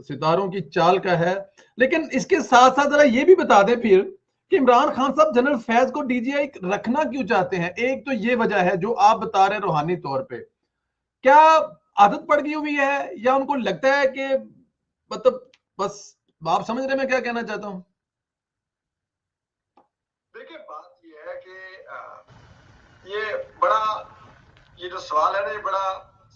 सितारों की चाल का है। लेकिन इसके साथ साथ जरा ये भी बता दें फिर कि इमरान खान साहब जनरल फैज को डीजीआई रखना क्यों चाहते हैं। एक तो ये वजह है जो आप बता रहे हैं रूहानी तौर पे, क्या आदत पड़ गई हुई है या उनको लगता है कि मतलब बस, आप समझ रहे मैं क्या कहना चाहता हूं। देखिए बात ये है कि ये जो सवाल है ना, ये बड़ा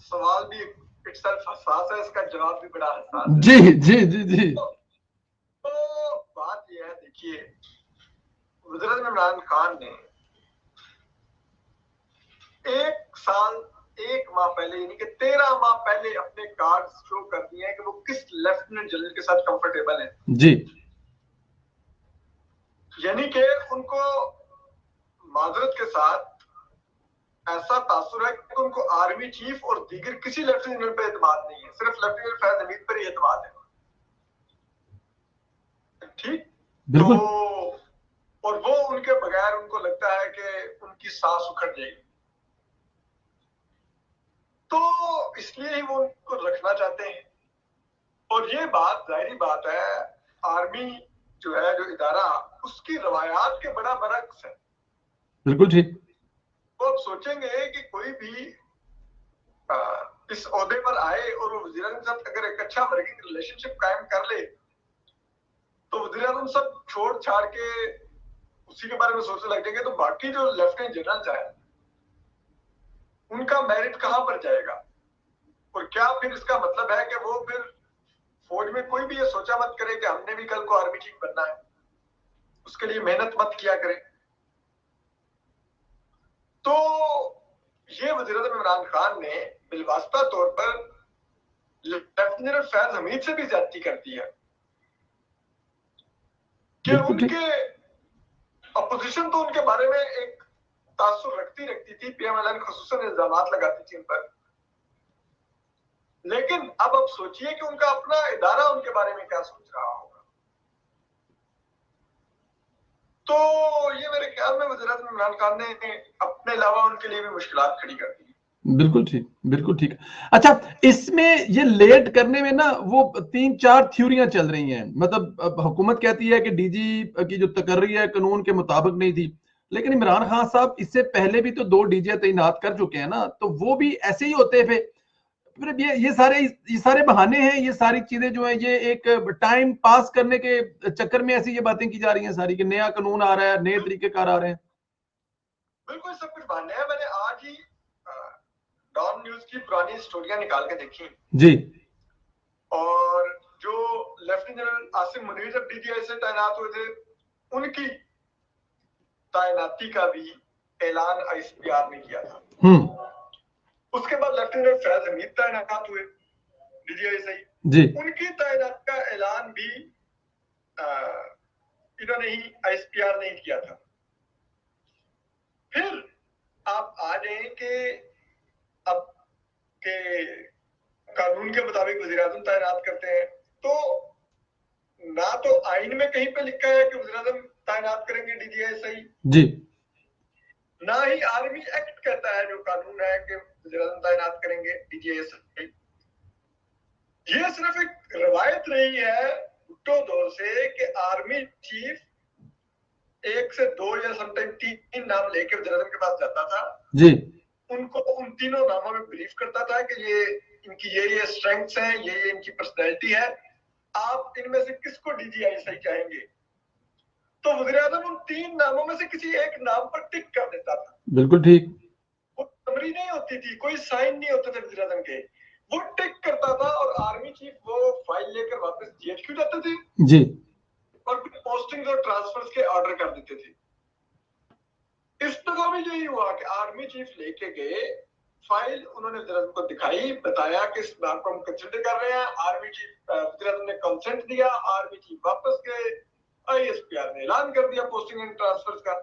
सवाल भी इटसेल्फ हसास है, इसका जवाब भी बड़ा हसास है। जी जी जी जी। तो बात ये है, देखिए वज़ीर-ए-आज़म इमरान खान ने 1 साल 1 माह पहले, यानी कि 13 माह पहले अपने कार्ड शो कर दिए हैं कि वो किस लेफ्टिनेंट जनरल के साथ कंफर्टेबल है जी। यानी कि उनको माजरत के साथ ऐसा तासुर है कि उनको आर्मी चीफ और दीगर किसी लेफ्टिनेंट जनरल पे एतमाद नहीं है, सिर्फ लेफ्टिनेंट फैज हमीद पर ही एतमाद है। ठीक, बिल्कुल। तो और वो उनके बगैर उनको लगता है कि उनकी सांस उखड़ जाएगी, तो इसलिए ही वो उनको रखना चाहते हैं। और ये बात जाहिर बात है, आर्मी जो है, जो इदारा, उसकी रवायात के बड़ा बरक्स है। बिल्कुल ठीक। तो आप सोचेंगे कि कोई भी इस ओहदे पर आए और वो वज़ीर-ए-आज़म के साथ अगर एक अच्छा वर्किंग रिलेशनशिप कायम कर ले, तो वज़ीर-ए-आज़म सब छोड़ छाड़ के उसी के बारे में सोचने लग जाएंगे, तो बाकी जो लेफ्टिनेंट जनरल है उनका मेरिट कहां पर जाएगा। और क्या फिर इसका मतलब है कि वो फिर फौज में कोई भी ये सोचा मत करे कि हमने भी कल को आर्मी चीफ बनना है, उसके लिए मेहनत मत किया करे। तो ये वज़ीर-ए-आज़म इमरान खान ने बिलवास्ता तौर पर लेफ्टिनेंट फैज हमीद से भी ज्यादती कर दी है कि उनके अपोजिशन तो उनके बारे में एक तासुर रखती थी, पीएमएलएन खुसूसन इल्जामात लगाती थी उन पर, लेकिन अब आप सोचिए कि उनका अपना इदारा उनके बारे में क्या सोच रहा होगा। तो ये मेरे ख्याल में वज़ीर-ए-आज़म इमरान खान ने अपने अलावा उनके लिए भी मुश्किलात खड़ी कर दी। बिल्कुल ठीक, बिल्कुल ठीक। अच्छा, इसमें ये लेट करने में ना वो 3-4 थ्योरियां चल रही हैं। मतलब हुकूमत कहती है कि डीजी की जो तकर्री है कानून के मुताबिक नहीं थी, लेकिन इमरान खान साहब इससे पहले भी तो 2 डीजे तैनात कर चुके हैं ना, तो वो भी ऐसे ही होते थे। फिर ये सारे बहाने हैं, ये सारी चीजें जो है ये एक टाइम पास करने के चक्कर में ऐसी ये बातें की जा रही हैं सारी, कि नया कानून आ रहा है, नए तरीकेकार आ रहे हैं। बिल्कुल सब कुछ बहाने हैं। मैंने आज ही डॉन न्यूज की पुरानी स्टोरियां निकाल के देखी जी। और जो लेफ्टिनेंट जनरल आसिम मुनीर जब डीजीआई से तैनात हुए थे, उनकी तैनाती का भी ऐलान आईसीपीआर ने किया था। उसके बाद लेफ्टिनेंट फैज हमीद तैनात हुए डीजीआई से जी। उनकी तैनात का ऐलान भी इन्होंने ही आईसीपीआर ने किया था। फिर आप आ जाए कि अब के कानून के मुताबिक वज़ीर-ए-आज़म तैनात करते हैं, तो ना तो आइन में कहीं पे लिखा है कि वज़ीर-ए-आज़म तैनात करेंगे डीजीआई सही जी, ना ही आर्मी एक्ट कहता है, जो कानून है, कि वज़ीर-ए-आज़म तैनात करेंगे डीजीआई सही। ये सिर्फ एक रवायत रही है भुट्टो दौर से कि आर्मी चीफ 1 से 2 या समटाइम 3 नाम लेके वज़ीर-ए-आज़म के पास जाता था जी। उनको उन तीनों नामों में ब्रीफ करता था कि ये इनकी ये स्ट्रेंथ्स हैं, ये इनकी पर्सनैलिटी है, आप इनमें से किसको डीजीआई सही चाहेंगे। तो वज़ीर-ए-आज़म उन 3 नामों में से किसी एक नाम पर टिक कर देता था। बिल्कुल ठीक। वो समरी नहीं होती थी, कोई साइन नहीं होते थे वज़ीर-ए-आज़म के, वो टिक करता था और आर्मी चीफ वो फाइल लेकर वापस जीएचक्यू जाते थे जी। और पोस्टिंग और ट्रांसफर्स के ऑर्डर कर देते थे। इस दफा भी यही हुआ कि आर्मी चीफ लेके गए फाइल, उन्होंने वज़ीर-ए-आज़म को दिखाई, बताया कि इस बात को हम कंसिडर कर रहे हैं। आर्मी चीफ वज़ीर-ए-आज़म ने कंसेंट दिया, आर्मी चीफ वापस गए, आईएसपीआर ने ऐलान कर दिया पोस्टिंग एंड ट्रांसफर्स का।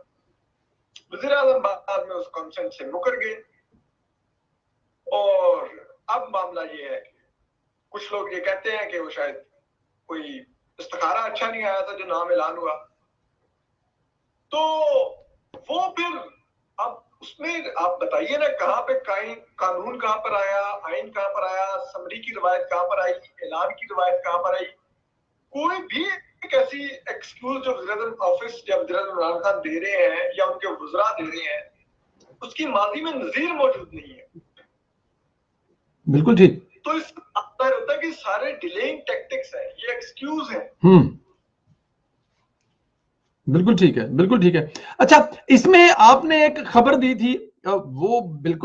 वज़ीर-ए-आज़म बाद में उस कंसेंट से मुकर गए। और अब मामला ये है कि कुछ लोग ये कहते हैं कि वो शायद कोई इस्तिखारा अच्छा नहीं आया था जो नाम ऐलान हुआ, तो वो फिर अब उसमें आप बताइए ना, कहाँ पे कानून कहाँ पर आया, आइन कहाँ पर आया, समरी की रिवायत कहाँ पर आई, ऐलान की रिवायत कहाँ पर आई? कोई भी एक ऐसी एक्सक्यूज जो वज़ीर-ए-आज़म ऑफिस या वज़ीर-ए-आज़म इमरान खान दे रहे हैं या उनके वुज़रा दे रहे हैं, उसकी माजी में नज़ीर मौजूद नहीं है। बिल्कुल ठीक। तो इससे आता होता है कि सारे डिलेइंग टैक्टिक्स हैं, ये एक्सक्यूज हैं। बिल्कुल ठीक है, बिल्कुल ठीक है। अच्छा, इसमें आपने एक खबर दी थी, वो बिल्कुल